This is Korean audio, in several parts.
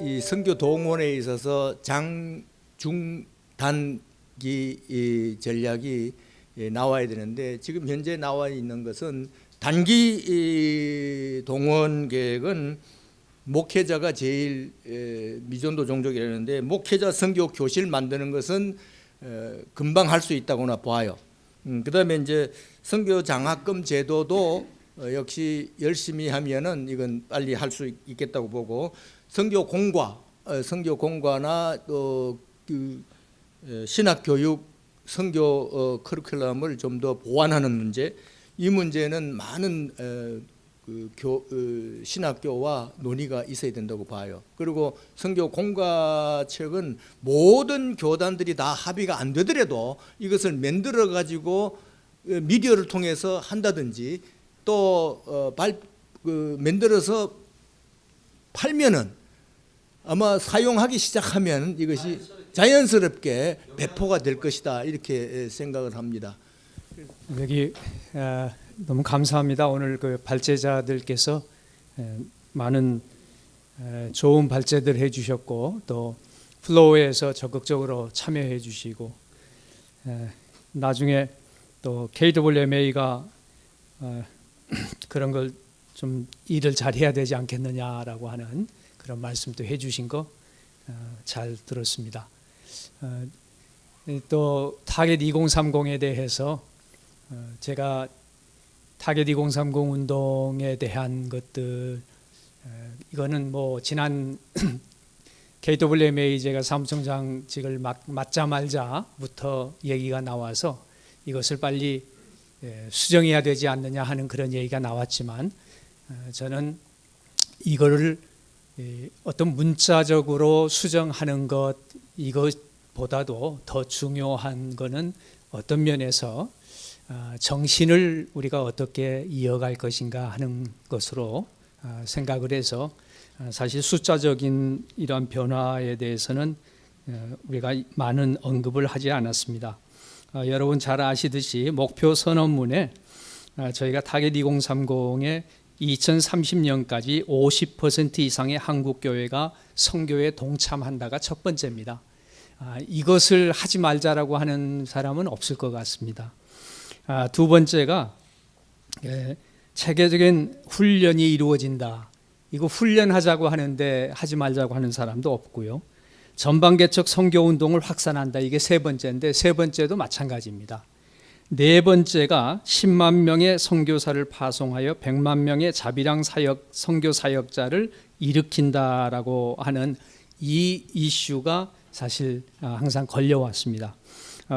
이 선교 동원에 있어서 장, 중, 단기 이 전략이 나와야 되는데 지금 현재 나와 있는 것은 단기 동원 계획은 목회자가 제일 미전도 종족이라는데 목회자 선교 교실 만드는 것은 금방 할 수 있다고나 봐요. 그다음에 이제 선교 장학금 제도도 역시 열심히 하면은 이건 빨리 할 수 있겠다고 보고 선교 공과나 또 그 신학 교육 선교 커리큘럼을 좀 더 보완하는 문제, 이 문제는 많은 신학교와 논의가 있어야 된다고 봐요. 그리고 선교 공과책은 모든 교단들이 다 합의가 안 되더라도 이것을 만들어 가지고 미디어를 통해서 한다든지 또 만들어서 팔면은 아마 사용하기 시작하면 이것이 자연스럽게 배포가 될 것이다, 이렇게 생각을 합니다. 여기 너무 감사합니다. 오늘 그 발제자들께서 많은 좋은 발제들 해주셨고 또 플로우에서 적극적으로 참여해 주시고 나중에 또 KWMA가 그런 걸 좀 일을 잘 해야 되지 않겠느냐라고 하는 그런 말씀도 해주신 거 잘 들었습니다. 또 타겟 2030에 대해서 제가 타겟 2030 운동에 대한 것들, 이거는 뭐 지난 KWMA 제가 사무총장직을 맡자마자부터 얘기가 나와서 이것을 빨리 수정해야 되지 않느냐 하는 그런 얘기가 나왔지만 저는 이거를 어떤 문자적으로 수정하는 것, 이것보다도 더 중요한 것은 어떤 면에서 정신을 우리가 어떻게 이어갈 것인가 하는 것으로 생각을 해서 사실 숫자적인 이러한 변화에 대해서는 우리가 많은 언급을 하지 않았습니다. 여러분 잘 아시듯이 목표 선언문에 저희가 타겟 2030에 2030년까지 50% 이상의 한국교회가 선교에 동참한다가 첫 번째입니다. 이것을 하지 말자라고 하는 사람은 없을 것 같습니다. 두 번째가 체계적인 훈련이 이루어진다. 이거 훈련하자고 하는데 하지 말자고 하는 사람도 없고요. 전방개척 선교운동을 확산한다. 이게 세 번째인데 세 번째도 마찬가지입니다. 네 번째가 10만 명의 선교사를 파송하여 100만 명의 자비랑 사역, 선교 사역자를 일으킨다라고 하는 이 이슈가 사실 항상 걸려왔습니다.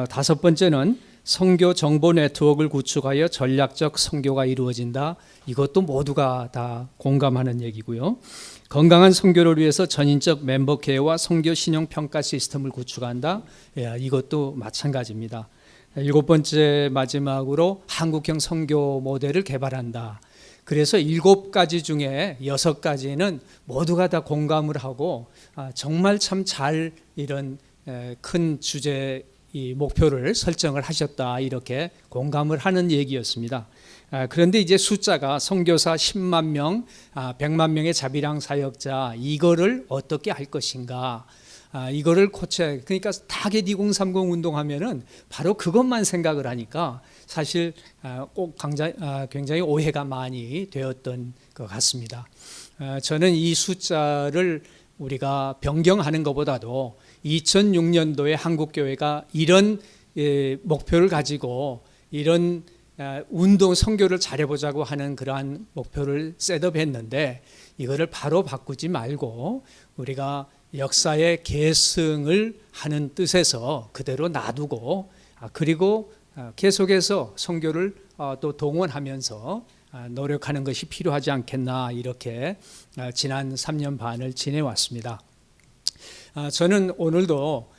다섯 번째는 선교 정보 네트워크를 구축하여 전략적 선교가 이루어진다. 이것도 모두가 다 공감하는 얘기고요. 건강한 선교를 위해서 전인적 멤버 계회와 선교 신용 평가 시스템을 구축한다. 이것도 마찬가지입니다. 일곱 번째 마지막으로 한국형 선교 모델을 개발한다. 그래서 7가지 중에 6가지는 모두가 다 공감을 하고 정말 참 잘 이런 큰 주제 이 목표를 설정을 하셨다, 이렇게 공감을 하는 얘기였습니다. 그런데 이제 숫자가 선교사 10만 명, 100만 명의 자비랑 사역자, 이거를 어떻게 할 것인가, 이거를 고쳐야, 그러니까 타겟 2030 운동하면은 바로 그것만 생각을 하니까 사실 꼭 굉장히 오해가 많이 되었던 것 같습니다. 저는 이 숫자를 우리가 변경하는 것보다도 2006년도에 한국교회가 이런 목표를 가지고 이런 운동 선교를 잘해보자고 하는 그러한 목표를 셋업했는데 이거를 바로 바꾸지 말고 우리가 역사의 계승을 하는 뜻에서 그대로 놔두고 그리고 계속해서 선교를 또 동원하면서 노력하는 것이 필요하지 않겠나, 이렇게 지난 3년 반을 지내왔습니다. 저는 오늘도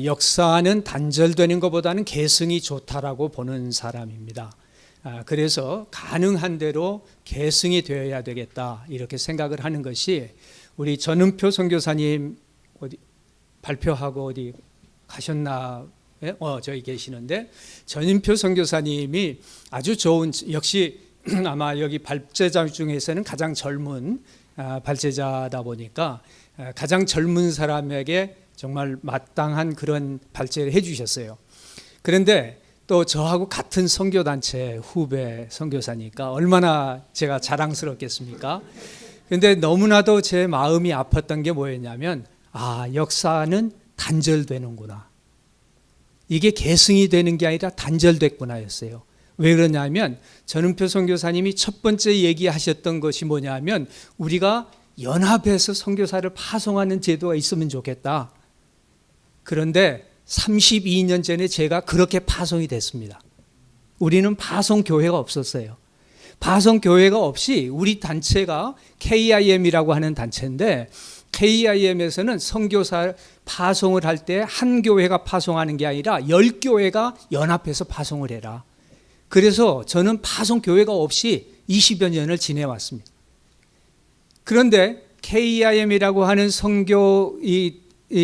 역사는 단절되는 것보다는 계승이 좋다라고 보는 사람입니다. 그래서 가능한 대로 계승이 되어야 되겠다, 이렇게 생각을 하는 것이, 우리 전은표 선교사님 어디 발표하고 어디 가셨나? 저기 계시는데, 전은표 선교사님이 아주 좋은, 역시 아마 여기 발제자 중에서는 가장 젊은 발제자다 보니까 가장 젊은 사람에게 정말 마땅한 그런 발제를 해주셨어요. 그런데 또 저하고 같은 선교단체 후배 선교사니까 얼마나 제가 자랑스럽겠습니까? 그런데 너무나도 제 마음이 아팠던 게 뭐였냐면, 역사는 단절되는구나. 이게 계승이 되는 게 아니라 단절됐구나였어요. 왜 그러냐면 전은표 선교사님이 첫 번째 얘기하셨던 것이 뭐냐면, 우리가 연합해서 선교사를 파송하는 제도가 있으면 좋겠다. 그런데 32년 전에 제가 그렇게 파송이 됐습니다. 우리는 파송교회가 없었어요. 파송교회가 없이 우리 단체가 KIM이라고 하는 단체인데, KIM에서는 선교사 파송을 할 때 한 교회가 파송하는 게 아니라 10교회가 연합해서 파송을 해라. 그래서 저는 파송교회가 없이 20여 년을 지내왔습니다. 그런데 KIM이라고 하는 선교 이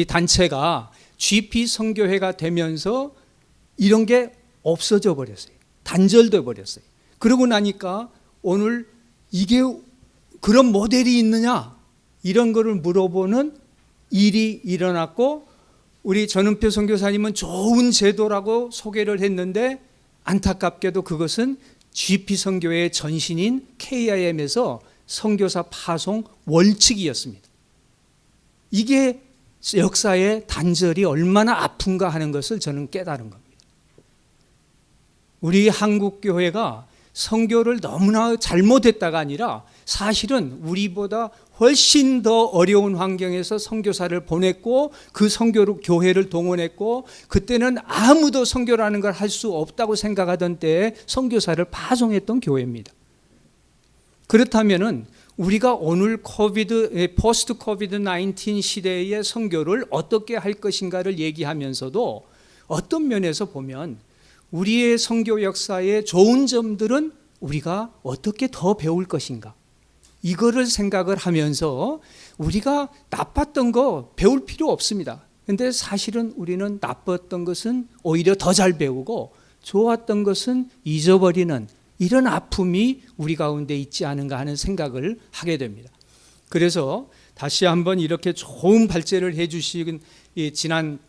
단체가 GP 선교회가 되면서 이런 게 없어져 버렸어요. 단절돼 버렸어요. 그러고 나니까 오늘 이게 그런 모델이 있느냐, 이런 거를 물어보는 일이 일어났고, 우리 전은표 선교사님은 좋은 제도라고 소개를 했는데 안타깝게도 그것은 GP 선교회의 전신인 KIM에서 선교사 파송 원칙이었습니다. 이게 역사의 단절이 얼마나 아픈가 하는 것을 저는 깨달은 겁니다. 우리 한국교회가 선교를 너무나 잘못했다가 아니라 사실은 우리보다 훨씬 더 어려운 환경에서 선교사를 보냈고, 그 선교로 교회를 동원했고, 그때는 아무도 선교라는 걸 할 수 없다고 생각하던 때에 선교사를 파송했던 교회입니다. 그렇다면은 우리가 오늘 포스트 코비드 19 시대의 선교를 어떻게 할 것인가를 얘기하면서도 어떤 면에서 보면 우리의 선교 역사의 좋은 점들은 우리가 어떻게 더 배울 것인가, 이거를 생각을 하면서 우리가 나빴던 거 배울 필요 없습니다. 근데 사실은 우리는 나빴던 것은 오히려 더 잘 배우고 좋았던 것은 잊어버리는 이런 아픔이 우리 가운데 있지 않은가 하는 생각을 하게 됩니다. 그래서 다시 한번 이렇게 좋은 발제를 해주신 지난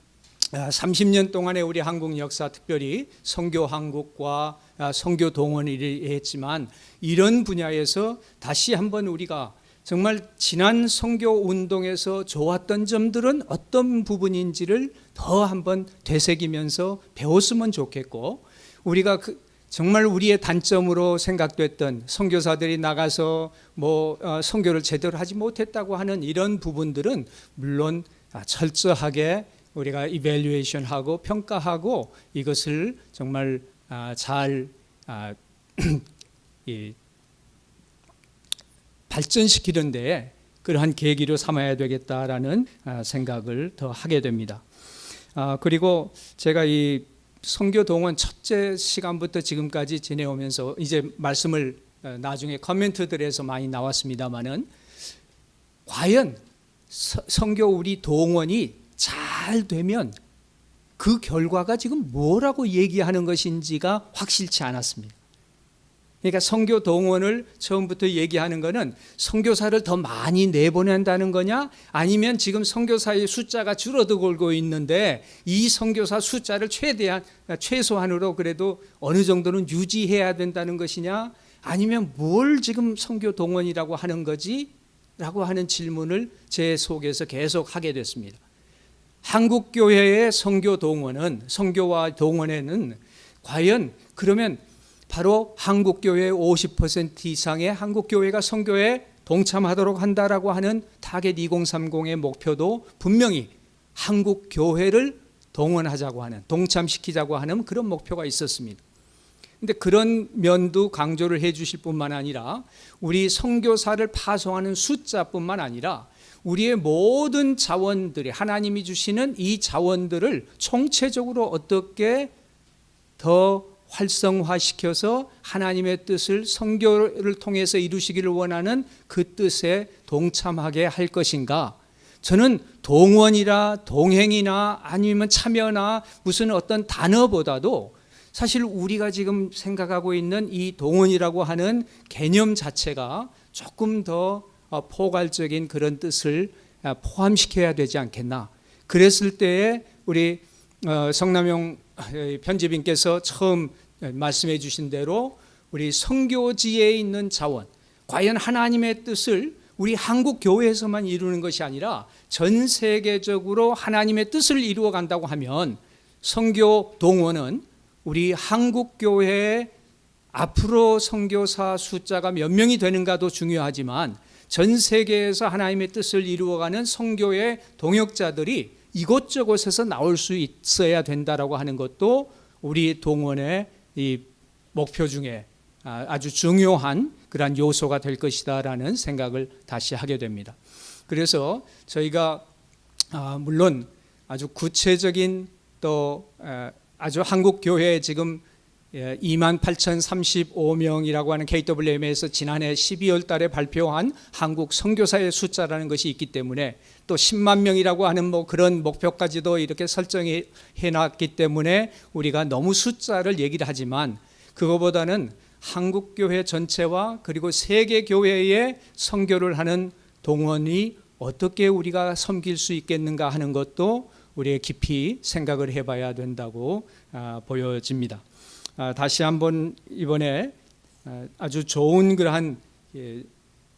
30년 동안의 우리 한국 역사, 특별히 선교 한국과 선교 동원을 했지만, 이런 분야에서 다시 한번 우리가 정말 지난 선교 운동에서 좋았던 점들은 어떤 부분인지를 더 한번 되새기면서 배웠으면 좋겠고, 우리가 정말 우리의 단점으로 생각됐던 선교사들이 나가서 선교를 제대로 하지 못했다고 하는 이런 부분들은 물론 철저하게 우리가 이밸류에이션하고 평가하고 이것을 정말 잘 발전시키는 데에 그러한 계기로 삼아야 되겠다라는 생각을 더 하게 됩니다. 그리고 제가 이 선교 동원 첫째 시간부터 지금까지 지내오면서 이제 말씀을 나중에 코멘트들에서 많이 나왔습니다마는, 과연 선교 우리 동원이 잘 되면 그 결과가 지금 뭐라고 얘기하는 것인지가 확실치 않았습니다. 그러니까 선교 동원을 처음부터 얘기하는 거는 선교사를 더 많이 내보낸다는 거냐, 아니면 지금 선교사의 숫자가 줄어들고 있는데 이 선교사 숫자를 최소한으로 그래도 어느 정도는 유지해야 된다는 것이냐, 아니면 뭘 지금 선교 동원이라고 하는 거지? 라고 하는 질문을 제 속에서 계속 하게 됐습니다. 한국교회의 선교 동원은, 선교와 동원에는 과연 그러면 바로 한국교회의 50% 이상의 한국교회가 선교에 동참하도록 한다라고 하는 타겟 2030의 목표도 분명히 한국교회를 동원하자고 하는, 동참시키자고 하는 그런 목표가 있었습니다. 그런데 그런 면도 강조를 해 주실 뿐만 아니라 우리 선교사를 파송하는 숫자뿐만 아니라 우리의 모든 자원들이, 하나님이 주시는 이 자원들을 총체적으로 어떻게 더 활성화시켜서 하나님의 뜻을 선교를 통해서 이루시기를 원하는 그 뜻에 동참하게 할 것인가. 저는 동원이나 동행이나 아니면 참여나 무슨 어떤 단어보다도 사실 우리가 지금 생각하고 있는 이 동원이라고 하는 개념 자체가 조금 더 포괄적인 그런 뜻을 포함시켜야 되지 않겠나. 그랬을 때에 우리 성남용 편집인께서 처음 말씀해 주신 대로 우리 선교지에 있는 자원, 과연 하나님의 뜻을 우리 한국 교회에서만 이루는 것이 아니라 전 세계적으로 하나님의 뜻을 이루어 간다고 하면 선교 동원은 우리 한국 교회의 앞으로 선교사 숫자가 몇 명이 되는가도 중요하지만 전 세계에서 하나님의 뜻을 이루어가는 선교의 동역자들이 이곳저곳에서 나올 수 있어야 된다라고 하는 것도 우리 동원의 이 목표 중에 아주 중요한 그러한 요소가 될 것이다라는 생각을 다시 하게 됩니다. 그래서 저희가 물론 아주 구체적인 또 아주 한국 교회 지금 28,035명이라고 하는 KWM에서 지난해 12월 달에 발표한 한국 선교사의 숫자라는 것이 있기 때문에 또 10만 명이라고 하는 뭐 그런 목표까지도 이렇게 설정해 놨기 때문에 우리가 너무 숫자를 얘기를 하지만 그거보다는 한국 교회 전체와 그리고 세계 교회의 선교를 하는 동원이 어떻게 우리가 섬길 수 있겠는가 하는 것도 우리의 깊이 생각을 해봐야 된다고 보여집니다. 다시 한번 이번에 아주 좋은 그러한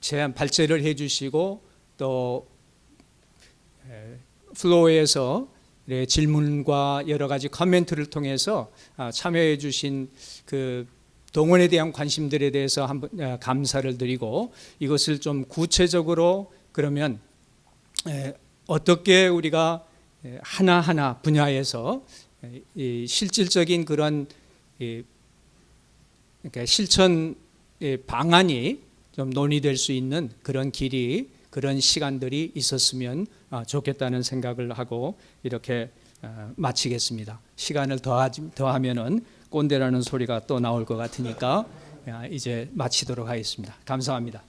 제안 발제를 해주시고 또 플로어에서 질문과 여러 가지 코멘트를 통해서 참여해 주신 그 동원에 대한 관심들에 대해서 한번 감사를 드리고 이것을 좀 구체적으로 그러면 어떻게 우리가 하나하나 분야에서 실질적인 그런 그러니까 실천 방안이 좀 논의될 수 있는 그런 길이 그런 시간들이 있었으면 좋겠다는 생각을 하고 이렇게 마치겠습니다. 시간을 더하면은 꼰대라는 소리가 또 나올 것 같으니까 이제 마치도록 하겠습니다. 감사합니다.